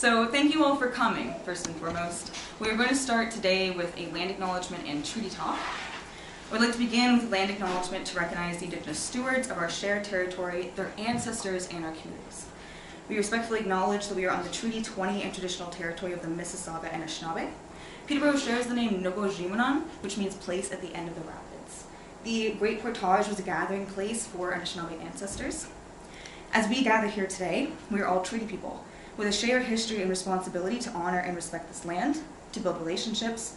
So thank you all for coming, first and foremost. We are going to start today with a land acknowledgement and treaty talk. I would like to begin with land acknowledgement to recognize the Indigenous stewards of our shared territory, their ancestors, and our communities. We respectfully acknowledge that we are on the Treaty 20 and traditional territory of the Mississauga and Anishinaabe. Peterborough shares the name Nicol, which means place at the end of the rapids. The Great Portage was a gathering place for Anishinaabe ancestors. As we gather here today, we are all treaty people, with a shared history and responsibility to honor and respect this land, to build relationships,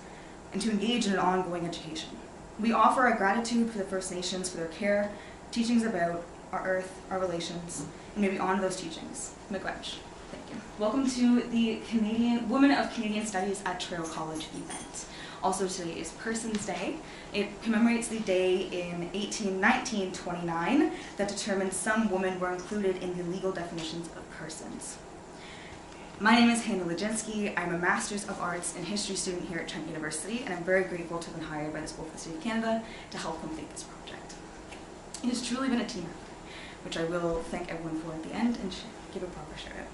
and to engage in an ongoing education. We offer our gratitude for the First Nations for their care, teachings about our earth, our relations, and may we honor those teachings. Miigwech. Thank you. Welcome to the Women of Canadian Studies at Traill College event. Also today is Persons Day. It commemorates the day in 1929 that determined some women were included in the legal definitions of persons. My name is Laginski. I'm a Master's of Arts in History student here at Trent University, and I'm very grateful to have been hired by the School for the City of Canada to help complete this project. It has truly been a team effort, which I will thank everyone for at the end and give a proper shout out.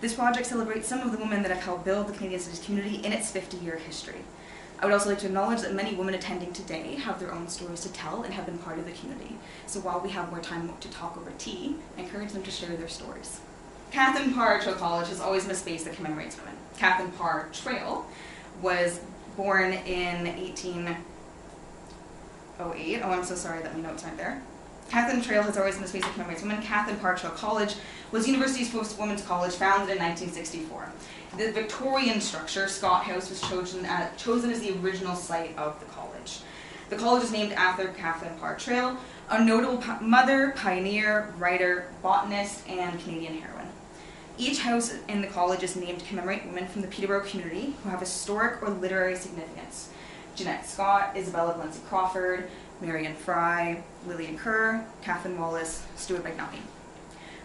This project celebrates some of the women that have helped build the Canadian Studies community in its 50-year history. I would also like to acknowledge that many women attending today have their own stories to tell and have been part of the community. So while we have more time to talk over tea, I encourage them to share their stories. Catharine Parr Traill College has always been a space that commemorates women. Catharine Parr Traill was born in 1808. Oh, I'm so sorry that my notes aren't there. Catharine Traill has always been a space that commemorates women. Catharine Parr Traill College was the university's first women's college, founded in 1964. The Victorian structure, Scott House, was chosen as the original site of the college. The college is named after Catharine Parr Traill, a notable mother, pioneer, writer, botanist, and Canadian heroine. Each house in the college is named to commemorate women from the Peterborough community who have historic or literary significance. Jeanette Scott, Isabella Glency Crawford, Marion Fry, Lillian Kerr, Catherine Wallace, Stuart McNulty.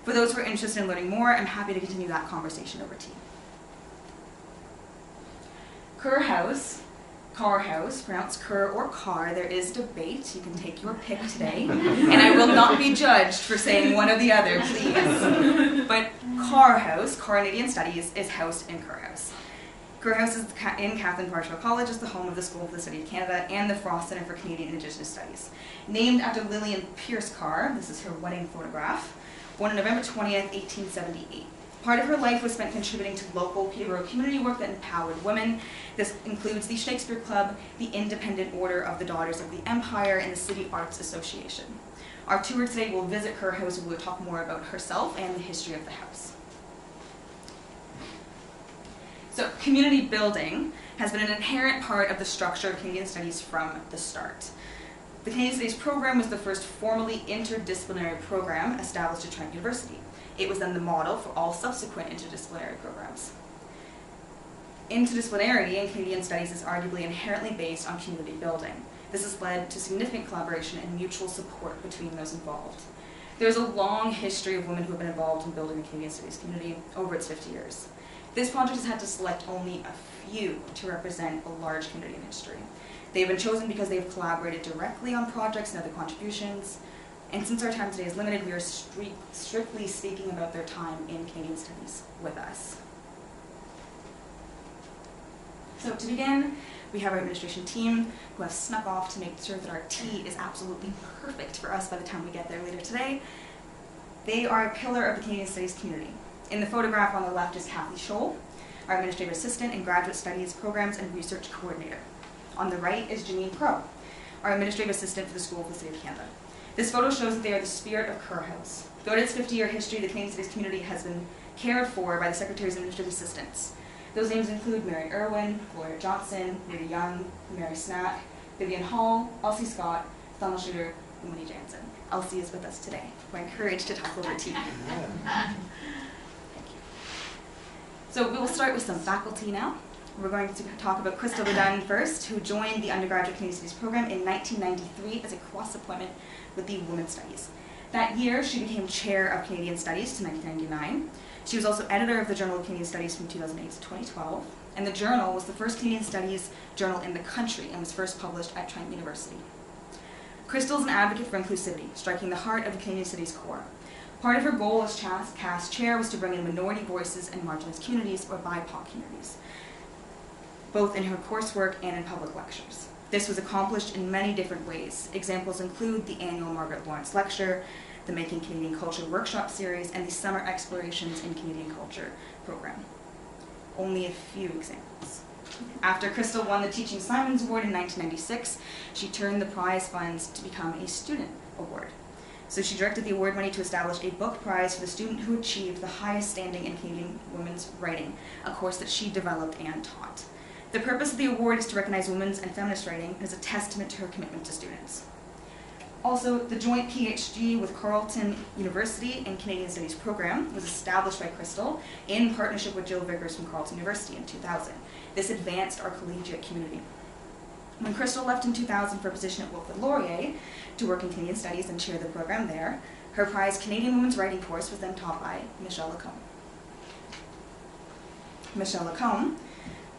For those who are interested in learning more, I'm happy to continue that conversation over tea. Carr House, pronounced Kerr or Carr, there is debate. You can take your pick today. And I will not be judged for saying one or the other, please. But Carr House, Canadian Studies, is housed in Carr House. Carr House is in Catharine Parr Traill College, is the home of the School for the City of Canada and the Frost Centre for Canadian Indigenous Studies. Named after Lillian Pierce Carr, this is her wedding photograph, born on November 20th, 1878. Part of her life was spent contributing to local Peterborough community work that empowered women. This includes the Shakespeare Club, the Independent Order of the Daughters of the Empire, and the City Arts Association. Our tour today will visit Carr House and we'll talk more about herself and the history of the house. So, community building has been an inherent part of the structure of Canadian Studies from the start. The Canadian Studies program was the first formally interdisciplinary program established at Trent University. It was then the model for all subsequent interdisciplinary programs. Interdisciplinarity in Canadian Studies is arguably inherently based on community building. This has led to significant collaboration and mutual support between those involved. There's a long history of women who have been involved in building the Canadian Studies community over its 50 years. This project has had to select only a few to represent a large Canadian history. They've been chosen because they have collaborated directly on projects and other contributions. And since our time today is limited, we are strictly speaking about their time in Canadian Studies with us. So to begin, we have our administration team who have snuck off to make sure that our tea is absolutely perfect for us by the time we get there later today. They are a pillar of the Canadian Studies community. In the photograph on the left is Kathy Scholl, our administrative assistant in graduate studies, programs, and research coordinator. On the right is Janine Crow, our administrative assistant for the School for the City of Canada. This photo shows that they are the spirit of Carr House. Throughout its 50-year history, the Canadian Studies community has been cared for by the Secretary's administrative assistants. Those names include Mary Irwin, Gloria Johnson, Rita Young, Mary Snack, Vivian Hall, Elsie Scott, Thelma Shooter, and Winnie Jansen. Elsie is with us today. We're encouraged to talk over tea. Thank you. So we will start with some faculty now. We're going to talk about Crystal Dunn first, who joined the undergraduate Canadian Studies program in 1993 as a cross-appointment with the Women's Studies. That year, she became chair of Canadian Studies to 1999. She was also editor of the Journal of Canadian Studies from 2008 to 2012, and the journal was the first Canadian Studies journal in the country and was first published at Trent University. Crystal is an advocate for inclusivity, striking the heart of the Canadian Studies core. Part of her goal as CAST chair was to bring in minority voices and marginalized communities, or BIPOC communities, both in her coursework and in public lectures. This was accomplished in many different ways. Examples include the annual Margaret Lawrence Lecture, the Making Canadian Culture workshop series, and the Summer Explorations in Canadian Culture program. Only a few examples. After Crystal won the Teaching Simons Award in 1996, she turned the prize funds to become a student award. So she directed the award money to establish a book prize for the student who achieved the highest standing in Canadian women's writing, a course that she developed and taught. The purpose of the award is to recognize women's and feminist writing as a testament to her commitment to students. Also, the joint PhD with Carleton University in Canadian Studies program was established by Crystal in partnership with Jill Vickers from Carleton University in 2000. This advanced our collegiate community. When Crystal left in 2000 for a position at Wilfrid Laurier to work in Canadian Studies and chair the program there, her prize Canadian Women's Writing course was then taught by Michelle Lacombe. Michelle Lacombe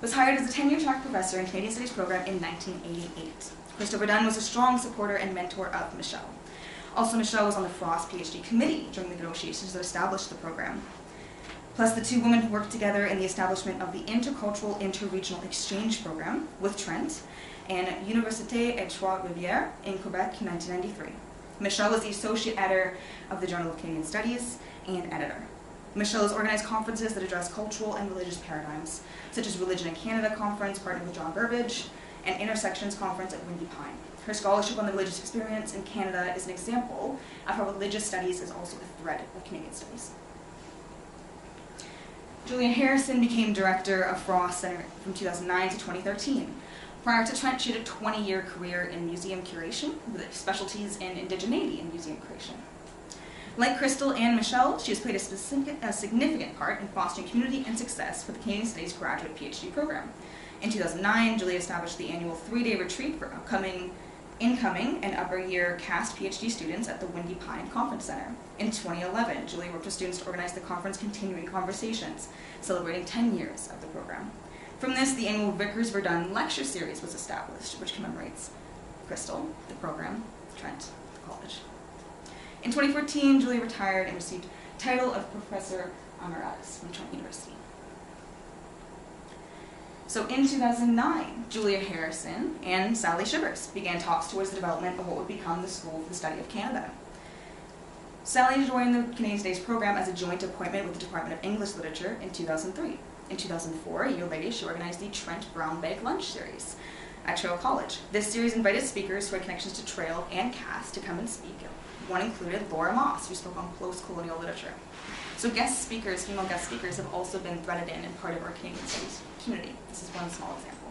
was hired as a tenure-track professor in Canadian Studies program in 1988. Crystal Verdun was a strong supporter and mentor of Michelle. Also, Michelle was on the Frost PhD committee during the negotiations that established the program. Plus, the two women worked together in the establishment of the Intercultural Interregional Exchange Program with Trent and Université et Trois-Rivières in Quebec in 1993. Michelle was the associate editor of the Journal of Canadian Studies and editor. Michelle has organized conferences that address cultural and religious paradigms, such as Religion in Canada Conference, partnered with John Burbage, and Intersections Conference at Windy Pine. Her scholarship on the religious experience in Canada is an example of how religious studies is also a thread of Canadian studies. Julia Harrison became director of Frost Center from 2009 to 2013. Prior to Trent, she had a 20-year career in museum curation with specialties in indigeneity in museum creation. Like Crystal and Michelle, she has played a significant part in fostering community and success for the Canadian Studies graduate PhD program. In 2009, Julia established the annual 3-day retreat for incoming and upper year CAST PhD students at the Windy Pine Conference Center. In 2011, Julia worked with students to organize the conference Continuing Conversations, celebrating 10 years of the program. From this, the annual Vickers Verdun Lecture Series was established, which commemorates Crystal, the program, Trent, the college. In 2014, Julia retired and received the title of Professor Emeritus from Trent University. So in 2009, Julia Harrison and Sally Shivers began talks towards the development of what would become the School for the Study of Canada. Sally joined the Canadian Studies program as a joint appointment with the Department of English Literature in 2003. In 2004, a year later, she organized the Trent Brown Bag Lunch Series at Traill College. This series invited speakers who had connections to Traill and CAST to come and speak. One included Laura Moss, who spoke on post-colonial literature. So guest speakers, female guest speakers, have also been threaded in and part of our Canadian Studies community. This is one small example.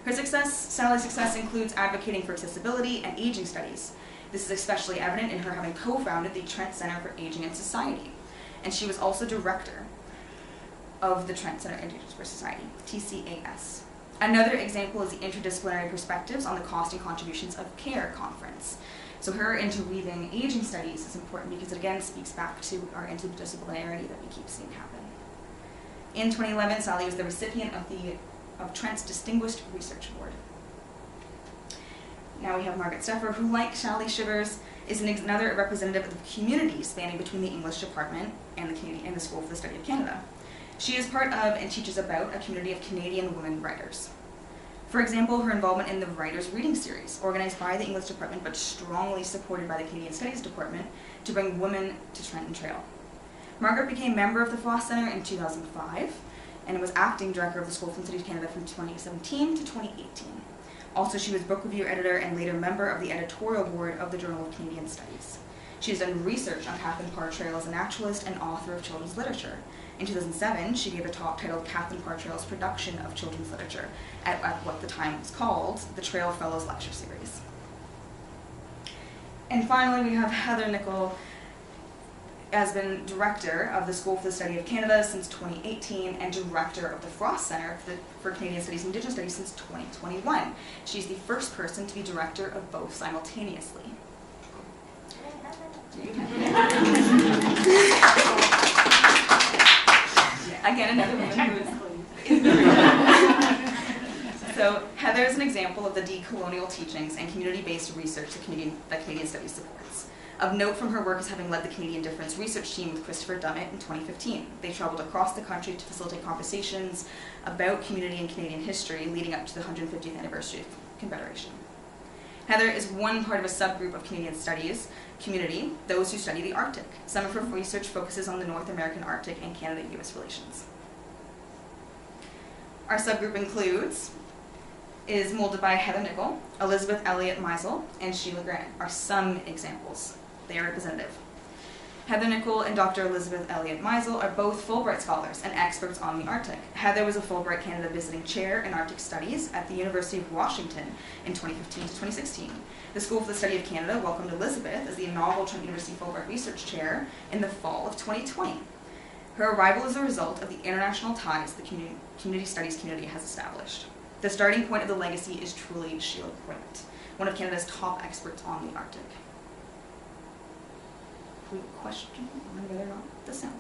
Her success, Sally's success, includes advocating for accessibility and aging studies. This is especially evident in her having co-founded the Trent Center for Aging and Society. And she was also director of the Trent Center for Society, TCAS. Another example is the Interdisciplinary Perspectives on the Cost and Contributions of Care conference. So her interweaving aging studies is important because it again speaks back to our interdisciplinarity that we keep seeing happen. In 2011, Sally was the recipient of Trent's Distinguished Research Award. Now we have Margaret Steffler, who, like Sally Shivers, is another representative of the community spanning between the English department and the School for the Study of Canada. She is part of and teaches about a community of Canadian women writers. For example, her involvement in the Writers' Reading Series, organized by the English department but strongly supported by the Canadian Studies department to bring women to Trent and Traill. Margaret became member of the Frost Center in 2005 and was acting director of the School for the Study of Canada from 2017 to 2018. Also, she was book review editor and later member of the editorial board of the Journal of Canadian Studies. She has done research on Catharine Parr Traill as a naturalist and author of children's literature. In 2007, she gave a talk titled Catharine Parr Traill's Production of Children's Literature at what the time was called the Traill Fellows Lecture Series. And finally, we have Heather Nicol, has been director of the School for the Study of Canada since 2018 and director of the Frost Center for Canadian Studies and Indigenous Studies since 2021. She's the first person to be director of both simultaneously. Again, another woman who is So Heather is an example of the decolonial teachings and community-based research that Canadian Studies supports. Of note from her work is having led the Canadian Difference research team with Christopher Dummett in 2015. They traveled across the country to facilitate conversations about community and Canadian history leading up to the 150th anniversary of Confederation. Heather is one part of a subgroup of Canadian studies community, those who study the Arctic. Some of her research focuses on the North American Arctic and Canada-US relations. Our subgroup is molded by Heather Nicol, Elizabeth Elliott Meisel, and Sheila Grant are some examples. They are representative. Heather Nicol and Dr. Elizabeth Elliott Meisel are both Fulbright scholars and experts on the Arctic. Heather was a Fulbright Canada Visiting Chair in Arctic Studies at the University of Washington in 2015 to 2016. The School for the Study of Canada welcomed Elizabeth as the inaugural Trent University Fulbright Research Chair in the fall of 2020. Her arrival is a result of the international ties the community studies community has established. The starting point of the legacy is truly Sheila Grant, one of Canada's top experts on the Arctic. We have a question on whether or not this sound.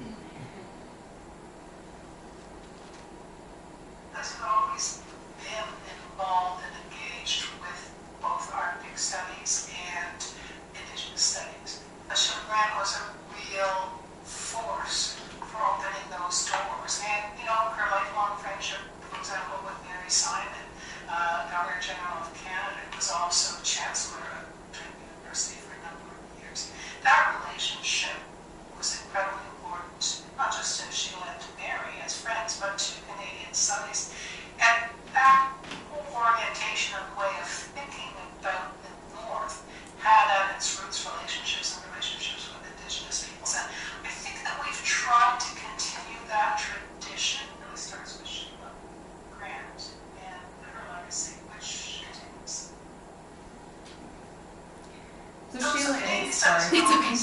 Has always been involved and engaged with both Arctic studies and Indigenous studies. Sheila Grant was a real force for opening those doors. And, her lifelong friendship, for example, with Mary Simon, Governor General of Canada, was also Chancellor of Trent University for a number of years. That relationship was incredibly important, not just to Sheila and to Mary as friends, but to Canadian studies. And that whole orientation and way of thinking about the North had at its roots relationships and relationships with Indigenous peoples. And I think that we've tried to continue that tradition. It really starts with Sheila Grant and her legacy, which continues. So Sheila is, sorry, it's okay.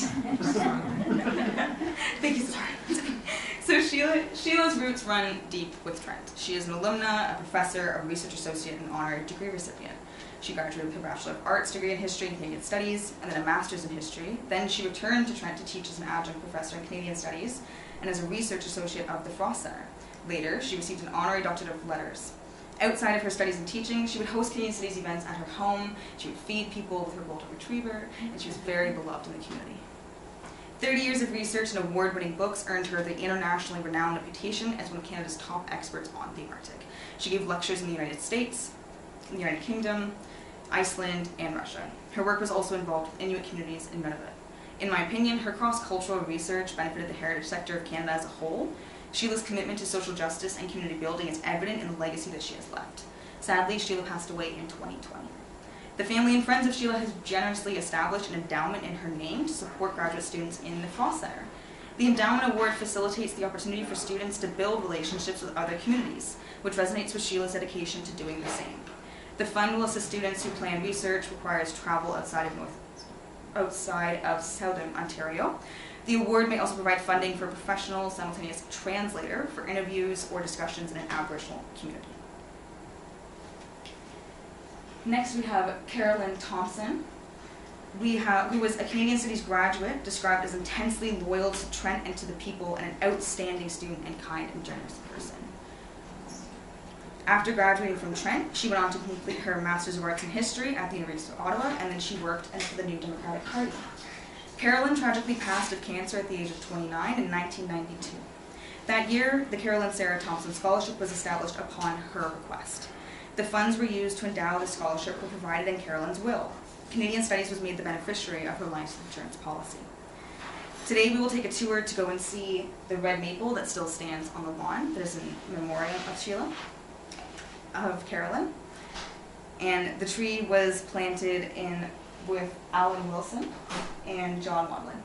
Thank you, sorry. So Sheila's roots run deep with Trent. She is an alumna, a professor, a research associate, and honorary degree recipient. She graduated with a Bachelor of Arts degree in History and Canadian Studies, and then a Master's in History. Then she returned to Trent to teach as an adjunct professor in Canadian Studies and as a research associate of the Frost Centre. Later, she received an honorary doctorate of letters. Outside of her studies and teaching, she would host Canadian Studies events at her home, she would feed people with her golden retriever, and she was very beloved in the community. 30 years of research and award-winning books earned her the internationally renowned reputation as one of Canada's top experts on the Arctic. She gave lectures in the United States, in the United Kingdom, Iceland, and Russia. Her work was also involved with Inuit communities in Nunavut. In my opinion, her cross-cultural research benefited the heritage sector of Canada as a whole. Sheila's commitment to social justice and community building is evident in the legacy that she has left. Sadly, Sheila passed away in 2020. The family and friends of Sheila has generously established an endowment in her name to support graduate students in the Frost Centre. The Endowment Award facilitates the opportunity for students to build relationships with other communities, which resonates with Sheila's dedication to doing the same. The fund will assist students who plan research, requires travel outside of Southern Ontario. The award may also provide funding for a professional simultaneous translator for interviews or discussions in an Aboriginal community. Next we have Carolyn Thompson, who was a Canadian Studies graduate, described as intensely loyal to Trent and to the people, and an outstanding student and kind and generous person. After graduating from Trent, she went on to complete her Master's of Arts in History at the University of Ottawa, and then she worked for the New Democratic Party. Carolyn tragically passed of cancer at the age of 29 in 1992. That year, the Carolyn Sarah Thompson Scholarship was established upon her request. The funds were used to endow the scholarship were provided in Carolyn's will. Canadian Studies was made the beneficiary of her life insurance policy. Today we will take a tour to go and see the red maple that still stands on the lawn that is in memoriam of Carolyn. And the tree was planted with Alan Wilson and John Wadlin.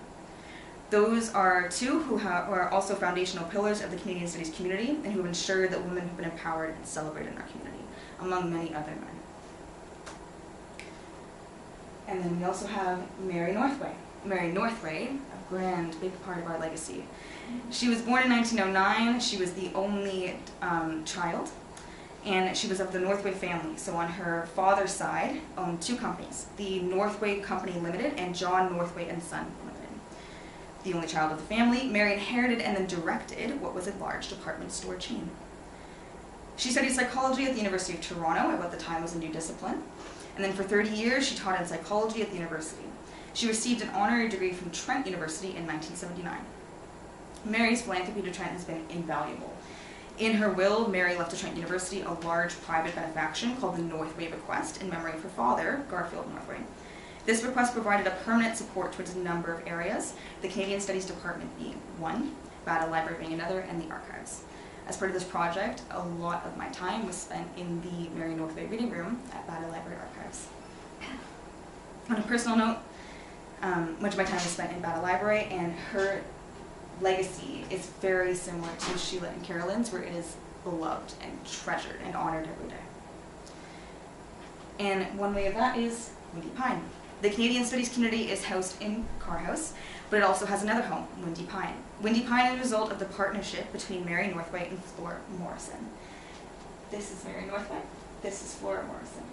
Those are two who are also foundational pillars of the Canadian Studies community and who have ensured that women have been empowered and celebrated in our community, among many other men. And then we also have Mary Northway. Mary Northway, a grand, big part of our legacy. She was born in 1909. She was the only child, and she was of the Northway family. So on her father's side, owned two companies, the Northway Company Limited and John Northway and Son Limited. The only child of the family, Mary inherited and then directed what was a large department store chain. She studied psychology at the University of Toronto, at what the time was a new discipline. And then for 30 years, she taught in psychology at the university. She received an honorary degree from Trent University in 1979. Mary's philanthropy to Trent has been invaluable. In her will, Mary left to Trent University a large private benefaction called the Northway Bequest in memory of her father, Garfield Northway. This bequest provided a permanent support towards a number of areas, the Canadian Studies Department being one, Bata Library being another, and the archives. As part of this project, a lot of my time was spent in the Mary Northway Reading Room at Bata Library Archives. On a personal note, much of my time was spent in Bata Library, and her legacy is very similar to Sheila and Carolyn's, where it is beloved and treasured and honored every day. And one way of that is Windy Pine. The Canadian Studies community is housed in Carr House, but it also has another home, Windy Pine. Windy Pine is a result of the partnership between Mary Northway and Flora Morrison. This is Mary Northway, this is Flora Morrison.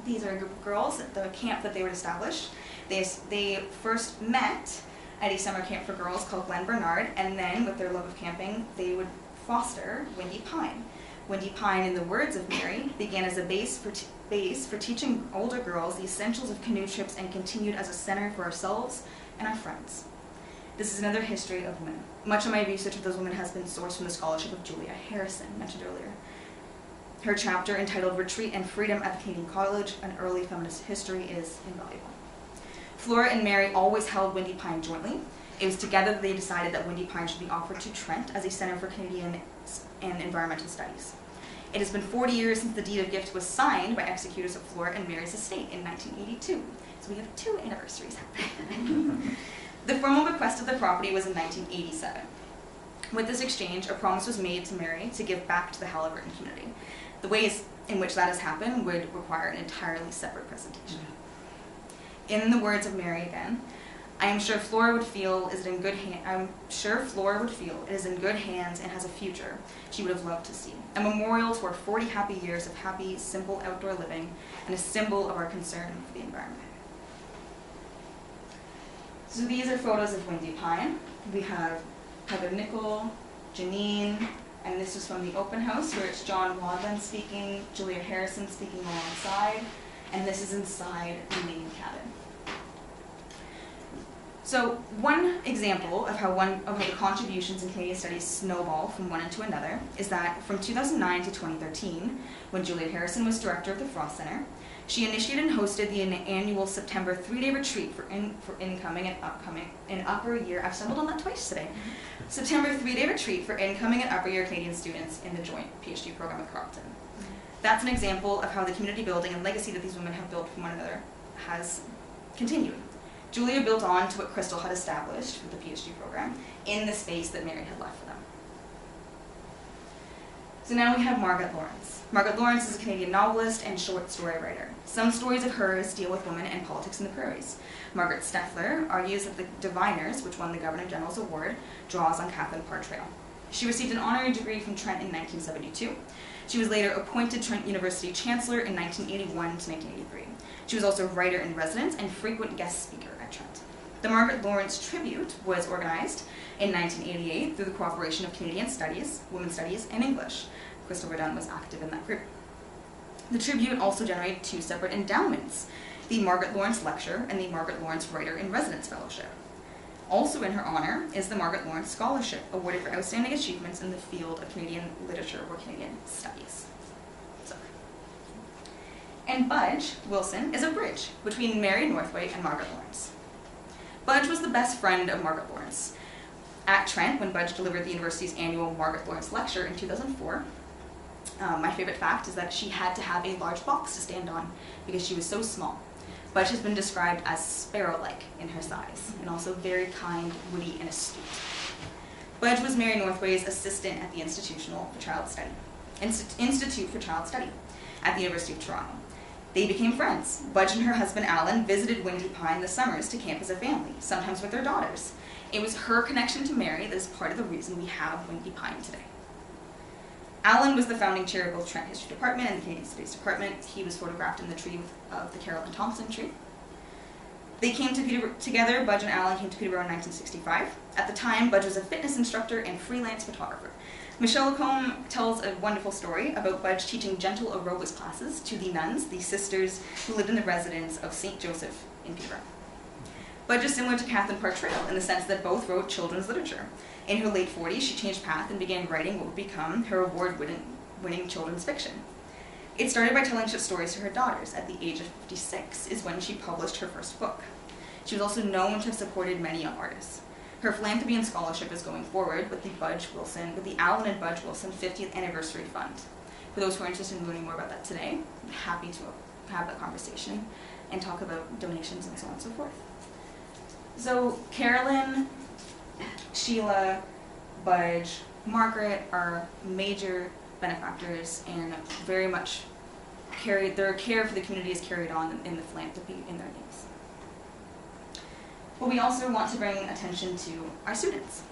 These are a group of girls at the camp that they would establish. They first met at a summer camp for girls called Glen Bernard, and then with their love of camping, they would foster Windy Pine. Windy Pine, in the words of Mary, began as a base for teaching older girls the essentials of canoe trips and continued as a center for ourselves and our friends. This is another history of women. Much of my research of those women has been sourced from the scholarship of Julia Harrison, mentioned earlier. Her chapter entitled Retreat and Freedom at the Canadian College, an Early Feminist History, is invaluable. Flora and Mary always held Windy Pine jointly. It was together that they decided that Windy Pine should be offered to Trent as a center for Canadian and environmental studies. It has been 40 years since the deed of gift was signed by executors of Flora and Mary's estate in 1982. So we have 2 anniversaries happening. The formal bequest of the property was in 1987. With this exchange, a promise was made to Mary to give back to the Halliburton community. The ways in which that has happened would require an entirely separate presentation. In the words of Mary again, I am sure Flora would feel it is in good hands and has a future she would have loved to see. A memorial to our 40 happy years of happy, simple outdoor living, and a symbol of our concern for the environment. So these are photos of Windy Pine. We have Heather Nicol, Janine, and this is from the open house where it's John Wadman speaking, Julia Harrison speaking alongside, and this is inside the main cabin. So one example of how the contributions in Canadian Studies snowball from one into another is that from 2009 to 2013, when Julia Harrison was director of the Frost Center, she initiated and hosted the annual September 3-day retreat for incoming and upcoming and upper year. I've stumbled on that twice today. September 3-day retreat for incoming and upper year Canadian students in the joint PhD program with Carleton. That's an example of how the community building and legacy that these women have built from one another has continued. Julia built on to what Crystal had established with the PhD program in the space that Mary had left for them. So now we have Margaret Lawrence. Margaret Lawrence is a Canadian novelist and short story writer. Some stories of hers deal with women and politics in the prairies. Margaret Steffler argues that The Diviners, which won the Governor General's Award, draws on Catharine Parr Traill. She received an honorary degree from Trent in 1972. She was later appointed Trent University Chancellor in 1981 to 1983. She was also writer-in-residence and frequent guest speaker at Trent. The Margaret Lawrence Tribute was organized in 1988 through the cooperation of Canadian Studies, Women's Studies, and English. Crystal Verdun was active in that group. The Tribute also generated 2 separate endowments, the Margaret Lawrence Lecture and the Margaret Lawrence Writer-in-Residence Fellowship. Also in her honor is the Margaret Lawrence Scholarship, awarded for outstanding achievements in the field of Canadian literature or Canadian studies. And Budge Wilson is a bridge between Mary Northway and Margaret Lawrence. Budge was the best friend of Margaret Lawrence. At Trent, when Budge delivered the university's annual Margaret Lawrence Lecture in 2004, my favorite fact is that she had to have a large box to stand on because she was so small. Budge has been described as sparrow-like in her size, and also very kind, witty, and astute. Budge was Mary Northway's assistant at the Institute for Child Study at the University of Toronto. They became friends. Budge and her husband Alan visited Windy Pine this summers to camp as a family, sometimes with their daughters. It was her connection to Mary that is part of the reason we have Windy Pine today. Alan was the founding chair of both Trent History Department and the Canadian Studies Department. He was photographed in the tree of the Carroll and Thompson tree. They came to together, Budge and Alan came to Peterborough in 1965. At the time, Budge was a fitness instructor and freelance photographer. Michelle Lacombe tells a wonderful story about Budge teaching gentle aerobics classes to the nuns, the sisters who lived in the residence of St. Joseph in Peterborough. Budge is similar to Catharine Parr Traill in the sense that both wrote children's literature. In her late 40s, she changed path and began writing what would become her award-winning children's fiction. It started by telling short stories to her daughters. At the age of 56 is when she published her first book. She was also known to have supported many young artists. Her philanthropy and scholarship is going forward with the Allen and Budge Wilson 50th Anniversary Fund. For those who are interested in learning more about that today, I'm happy to have that conversation and talk about donations and so on and so forth. So Carolyn, Sheila, Budge, Margaret are major benefactors and very much their care for the community is carried on in the philanthropy in their names. But we also want to bring attention to our students.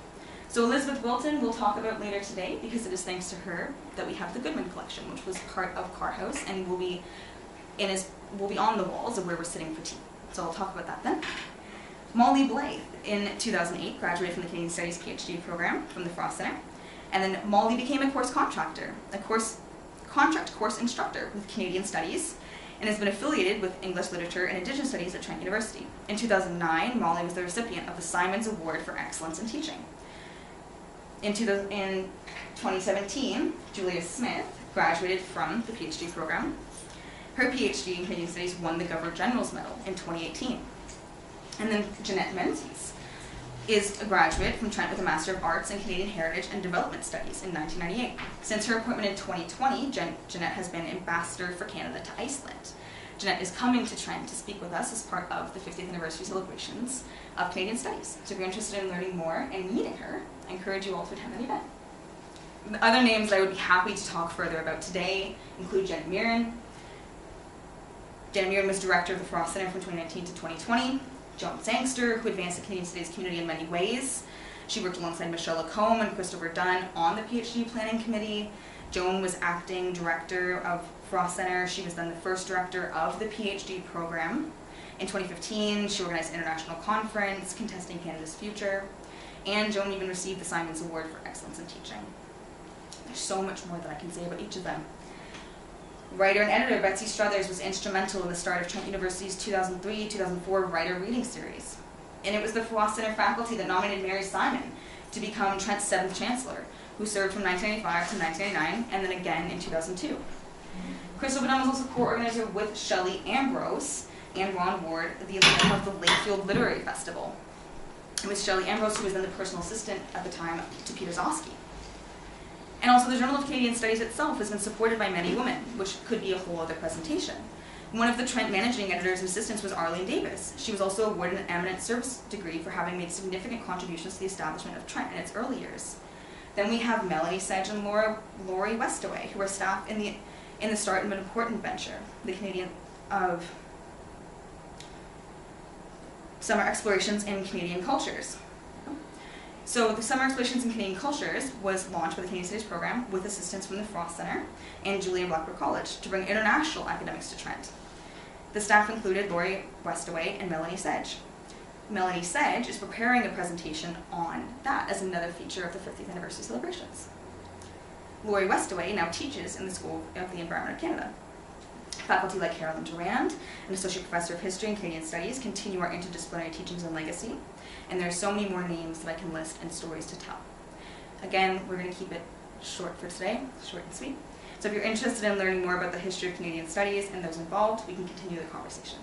So Elizabeth Wilton we'll talk about later today because it is thanks to her that we have the Goodman collection, which was part of Carr House and will be on the walls of where we're sitting for tea. So I'll talk about that then. Molly Blythe in 2008 graduated from the Canadian Studies PhD program from the Frost Center. And then Molly became a course contract course instructor with Canadian Studies and has been affiliated with English Literature and Indigenous Studies at Trent University. In 2009, Molly was the recipient of the Simons Award for Excellence in Teaching. In 2017, Julia Smith graduated from the PhD program. Her PhD in Canadian Studies won the Governor General's Medal in 2018. And then Jeanette Menzies is a graduate from Trent with a Master of Arts in Canadian Heritage and Development Studies in 1998. Since her appointment in 2020, Jeanette has been Ambassador for Canada to Iceland. Jeanette is coming to Trent to speak with us as part of the 50th anniversary celebrations of Canadian Studies. So if you're interested in learning more and meeting her, I encourage you all to attend that event. The other names that I would be happy to talk further about today include Janet Mirren. Janet Mirren was director of the Frost Center from 2019 to 2020. Joan Sangster, who advanced the Canadian Studies community in many ways. She worked alongside Michelle Lacombe and Christopher Dunn on the PhD Planning Committee. Joan was acting director of Frost Center. She was then the first director of the PhD program. In 2015, she organized an international conference contesting Canada's future. And Joan even received the Simons Award for Excellence in Teaching. There's so much more that I can say about each of them. Writer and editor Betsy Struthers was instrumental in the start of Trent University's 2003-2004 Writer Reading Series. And it was the Frost Center faculty that nominated Mary Simon to become Trent's 7th Chancellor, who served from 1995 to 1999, and then again in 2002. Crystal Benham was also co-organizer with Shelley Ambrose and Ron Ward of the Lakefield Literary Festival. It was Shelley Ambrose who was then the personal assistant at the time to Peter Zosky. And also the Journal of Canadian Studies itself has been supported by many women, which could be a whole other presentation. One of the Trent managing editors and assistants was Arlene Davis. She was also awarded an eminent service degree for having made significant contributions to the establishment of Trent in its early years. Then we have Melanie Sedge and Lori Westaway, who are staff in the start of an important venture, the Canadian of Summer Explorations in Canadian Cultures. So the Summer Explorations in Canadian Cultures was launched by the Canadian Studies program with assistance from the Frost Center and Julia Blackbird College to bring international academics to Trent. The staff included Lori Westaway and Melanie Sedge. Melanie Sedge is preparing a presentation on that as another feature of the 50th anniversary celebrations. Lori Westaway now teaches in the School of the Environment of Canada. Faculty like Carolyn Durand, an Associate Professor of History and Canadian Studies, continue our interdisciplinary teachings and legacy, and there are so many more names that I can list and stories to tell. Again, we're going to keep it short for today, short and sweet. So if you're interested in learning more about the history of Canadian Studies and those involved, we can continue the conversation.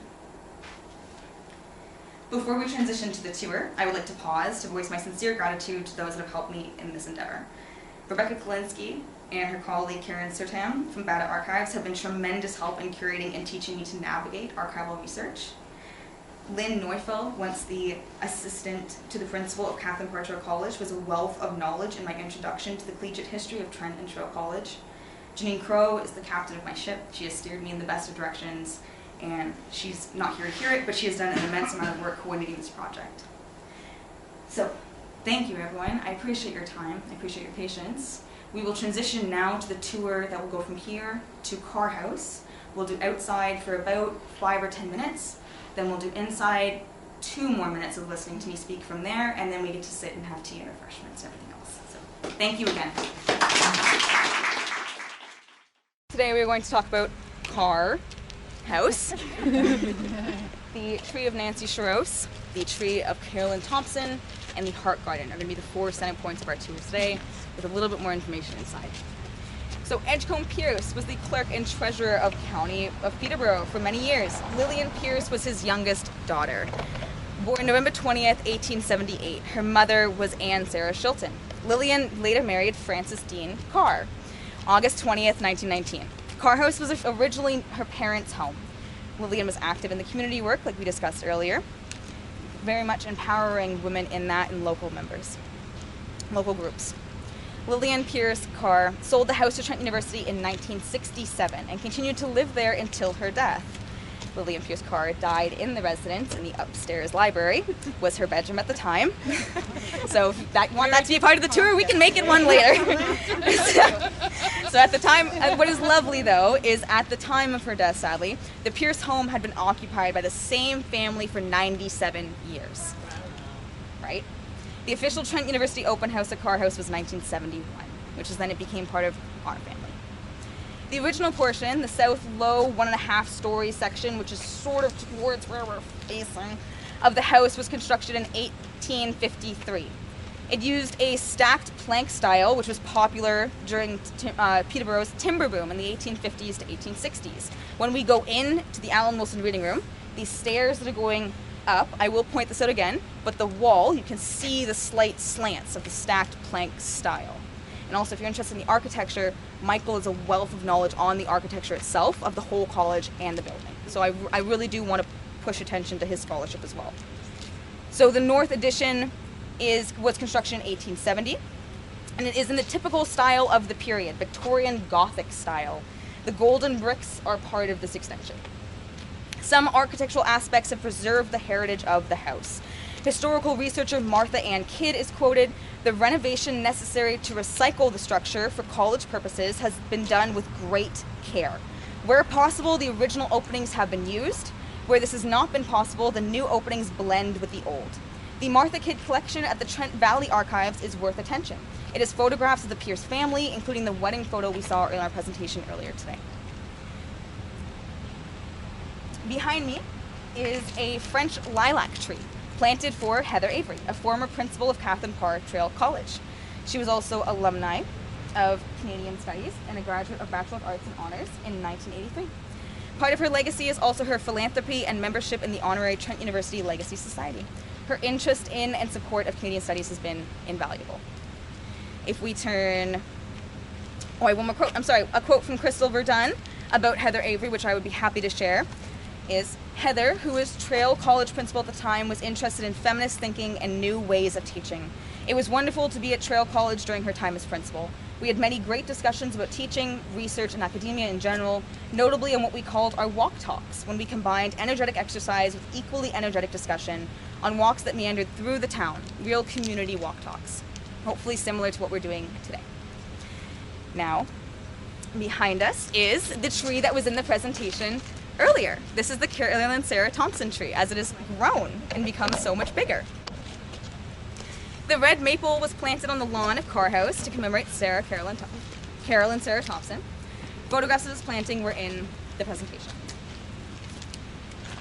Before we transition to the tour, I would like to pause to voice my sincere gratitude to those that have helped me in this endeavor. Rebecca Laginski and her colleague Karen Sertam from Bata Archives have been tremendous help in curating and teaching me to navigate archival research. Lynn Neufeld, once the assistant to the principal of Catharine Parr Traill College, was a wealth of knowledge in my introduction to the collegiate history of Trent and Traill College. Janine Crow is the captain of my ship. She has steered me in the best of directions, and she's not here to hear it, but she has done an immense amount of work coordinating this project. So, thank you everyone. I appreciate your time. I appreciate your patience. We will transition now to the tour that will go from here to Carr House. We'll do outside for about 5 or 10 minutes. Then we'll do inside 2 more minutes of listening to me speak from there, and then we get to sit and have tea and refreshments and everything else. So, thank you again. Today we're going to talk about Carr House. the tree of Nancy Sharose, the tree of Carolyn Thompson, and the heart garden are going to be the 4 center points of our tour today, with a little bit more information inside. So Edgecombe Pierce was the clerk and treasurer of County of Peterborough for many years. Lillian Pierce was his youngest daughter. Born November 20th, 1878. Her mother was Anne Sarah Shilton. Lillian later married Francis Dean Parr, August 20th, 1919. Carr House was originally her parents' home. Lillian was active in the community work, like we discussed earlier, very much empowering women in that and local groups. Lillian Pierce Carr sold the house to Trent University in 1967 and continued to live there until her death. Lillian Pierce Carr died in the residence, in the upstairs library, was her bedroom at the time. So if you want that to be a part of the tour, we can make it one later. So at the time, what is lovely though, is at the time of her death, sadly, the Pierce home had been occupied by the same family for 97 years, right? The official Trent University open house at Carr House was 1971, which is then it became part of our family. The original portion, the south low 1.5-story section, which is sort of towards where we're facing, of the house was constructed in 1853. It used a stacked plank style, which was popular during Peterborough's timber boom in the 1850s to 1860s. When we go in to the Alan Wilson Reading Room, these stairs that are going up, I will point this out again, but the wall, you can see the slight slants of the stacked plank style. And also, if you're interested in the architecture, Nicol is a wealth of knowledge on the architecture itself of the whole college and the building. So I really do want to push attention to his scholarship as well. So the north addition was construction in 1870, and it is in the typical style of the period, Victorian Gothic style. The golden bricks are part of this extension. Some architectural aspects have preserved the heritage of the house. Historical researcher Martha Ann Kidd is quoted, "The renovation necessary to recycle the structure for college purposes has been done with great care. Where possible, the original openings have been used. Where this has not been possible, the new openings blend with the old." The Martha Kidd collection at the Trent Valley Archives is worth attention. It is photographs of the Pierce family, including the wedding photo we saw in our presentation earlier today. Behind me is a French lilac tree planted for Heather Avery, a former principal of Catharine Parr Traill College. She was also alumni of Canadian Studies and a graduate of Bachelor of Arts and Honors in 1983. Part of her legacy is also her philanthropy and membership in the honorary Trent University Legacy Society. Her interest in and support of Canadian Studies has been invaluable. If we turn, I have one more quote. A quote from Crystal Verdun about Heather Avery, which I would be happy to share, is, "Heather, who was Traill College principal at the time, was interested in feminist thinking and new ways of teaching. It was wonderful to be at Traill College during her time as principal. We had many great discussions about teaching, research, and academia in general, notably in what we called our walk talks, when we combined energetic exercise with equally energetic discussion on walks that meandered through the town, real community walk talks, hopefully similar to what we're doing today." Now, behind us is the tree that was in the presentation earlier. This is the Carolyn Sarah Thompson tree, as it has grown and become so much bigger. The red maple was planted on the lawn of Carr House to commemorate Carolyn Sarah Thompson. Photographs of this planting were in the presentation.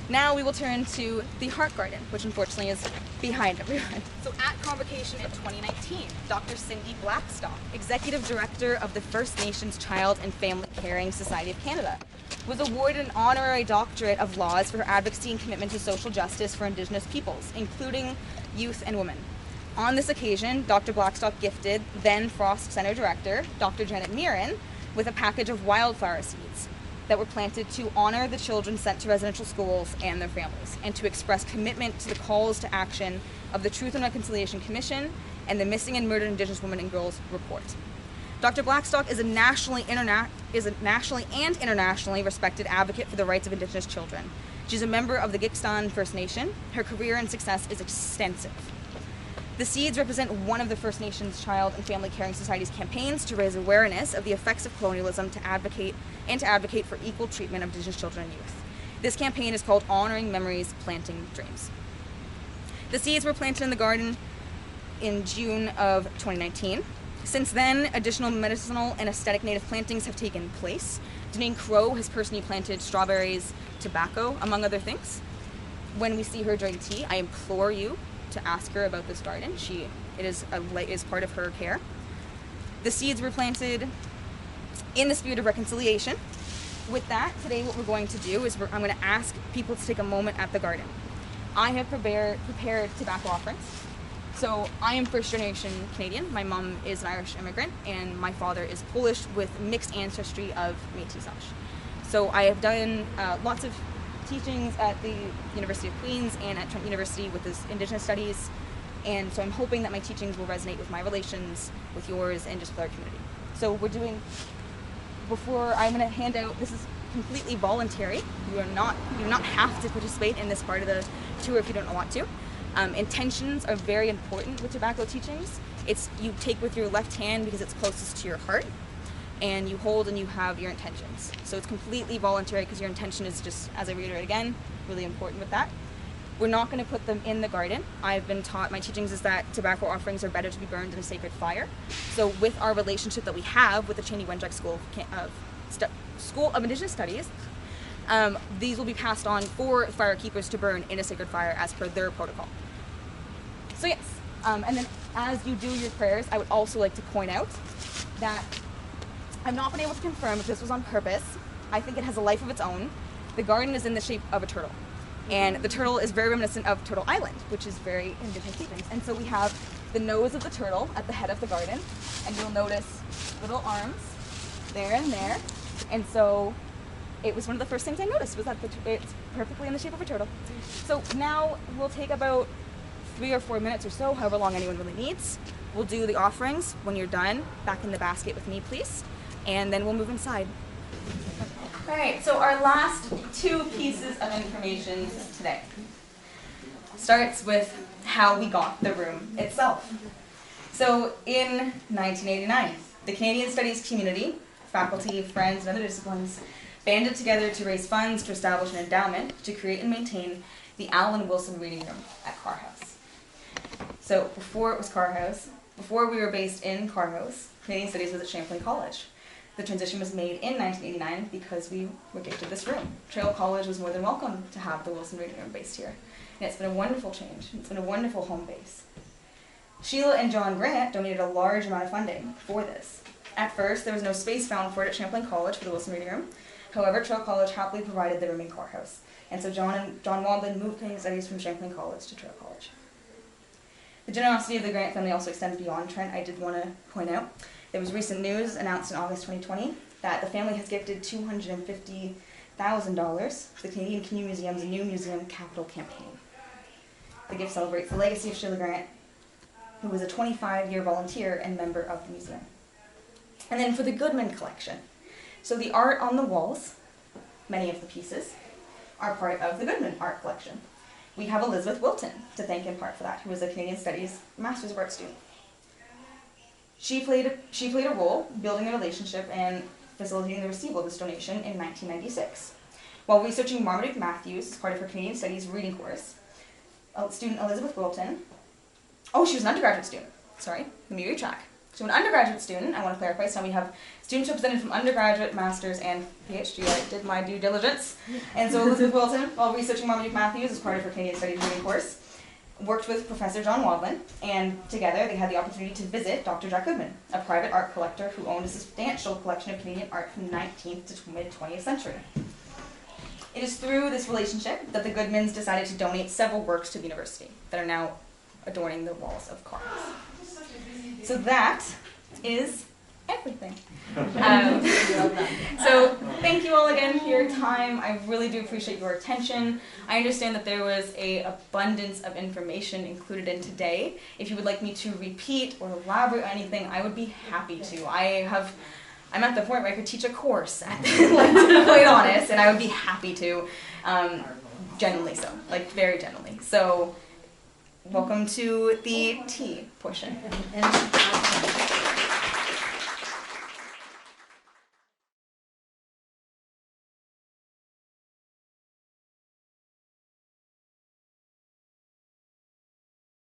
Now we will turn to the heart garden, which unfortunately is behind everyone. So at convocation in 2019, Dr. Cindy Blackstock, Executive Director of the First Nations Child and Family Caring Society of Canada, was awarded an honorary doctorate of laws for her advocacy and commitment to social justice for Indigenous peoples, including youth and women. On this occasion, Dr. Blackstock gifted then Frost Center Director, Dr. Janet Mirren, with a package of wildflower seeds that were planted to honor the children sent to residential schools and their families, and to express commitment to the calls to action of the Truth and Reconciliation Commission and the Missing and Murdered Indigenous Women and Girls Report. Dr. Blackstock is a nationally and internationally respected advocate for the rights of Indigenous children. She's a member of the Gikstan First Nation. Her career and success is extensive. The seeds represent one of the First Nations Child and Family Caring Society's campaigns to raise awareness of the effects of colonialism to advocate for equal treatment of Indigenous children and youth. This campaign is called Honoring Memories, Planting Dreams. The seeds were planted in the garden in June of 2019. Since then, additional medicinal and aesthetic native plantings have taken place. Deneen Crow has personally planted strawberries, tobacco, among other things. when we see her during tea, I implore you to ask her about this garden. It is part of her care. The seeds were planted in the spirit of reconciliation. With that, today what we're going to do is I'm going to ask people to take a moment at the garden. I have prepared tobacco offerings. So I am first generation Canadian. My mom is an Irish immigrant and my father is Polish with mixed ancestry of Métis. So I have done lots of teachings at the University of Queen's and at Trent University with this Indigenous Studies. And so I'm hoping that my teachings will resonate with my relations, with yours, and just with our community. So I'm going to hand out, this is completely voluntary. You do not have to participate in this part of the tour if you don't want to. Intentions are very important with tobacco teachings. You take with your left hand because it's closest to your heart, and you hold and you have your intentions. So it's completely voluntary because your intention is just, as I reiterate again, really important with that. We're not going to put them in the garden. I've been taught, my teachings is that tobacco offerings are better to be burned in a sacred fire. So with our relationship that we have with the Cheney-Wenjack School of Indigenous Studies, these will be passed on for firekeepers to burn in a sacred fire as per their protocol. So yes, and then as you do your prayers, I would also like to point out that I've not been able to confirm if this was on purpose. I think it has a life of its own. The garden is in the shape of a turtle. And the turtle is very reminiscent of Turtle Island, which is very Indigenous teachings. And so we have the nose of the turtle at the head of the garden, and you'll notice little arms there and there. And so it was one of the first things I noticed was that it's perfectly in the shape of a turtle. So now we'll take about 3 or 4 minutes or so, however long anyone really needs. We'll do the offerings. When you're done, back in the basket with me, please. And then we'll move inside. All right, so our last 2 pieces of information today starts with how we got the room itself. So in 1989, the Canadian Studies community, faculty, friends, and other disciplines banded together to raise funds to establish an endowment to create and maintain the Alan Wilson Reading Room at Carr House. So before it was Carr House, before we were based in Carr House, Canadian Studies was at Champlain College. The transition was made in 1989 because we were gifted this room. Traill College was more than welcome to have the Wilson Reading Room based here. And it's been a wonderful change. It's been a wonderful home base. Sheila and John Grant donated a large amount of funding for this. At first, there was no space found for it at Champlain College for the Wilson Reading Room. However, Traill College happily provided the room in Carr House. And so John Waldman moved Canadian Studies from Champlain College to Traill College. The generosity of the Grant family also extends beyond Trent. I did want to point out there was recent news announced in August 2020 that the family has gifted $250,000 to the Canadian Community Museum's new museum capital campaign. The gift celebrates the legacy of Sheila Grant, who was a 25-year volunteer and member of the museum. And then for the Goodman collection. So the art on the walls, many of the pieces, are part of the Goodman art collection. We have Elizabeth Wilton to thank in part for that, who was a Canadian Studies Masters of Arts student. She played a role building a relationship and facilitating the receival of this donation in 1996. While researching Margaret Matthews as part of her Canadian Studies reading course, student Elizabeth Wilton, she was an undergraduate student, sorry, let me retrack. So an undergraduate student, I want to clarify, so we have students represented from undergraduate, master's, and PhD. I did my due diligence. And so Elizabeth Wilton, while researching Margaret Matthews as part of her Canadian Studies reading course, worked with Professor John Waldman, and together they had the opportunity to visit Dr. Jack Goodman, a private art collector who owned a substantial collection of Canadian art from the 19th to mid-20th century. It is through this relationship that the Goodmans decided to donate several works to the university that are now adorning the walls of Carr House. So that is everything. So thank you all again for your time. I really do appreciate your attention. I understand that there was an abundance of information included in today. If you would like me to repeat or elaborate on anything, I would be happy to. I'm at the point where I could teach a course, to be quite honest, and I would be happy to, genuinely so, very genuinely. So welcome to the tea portion.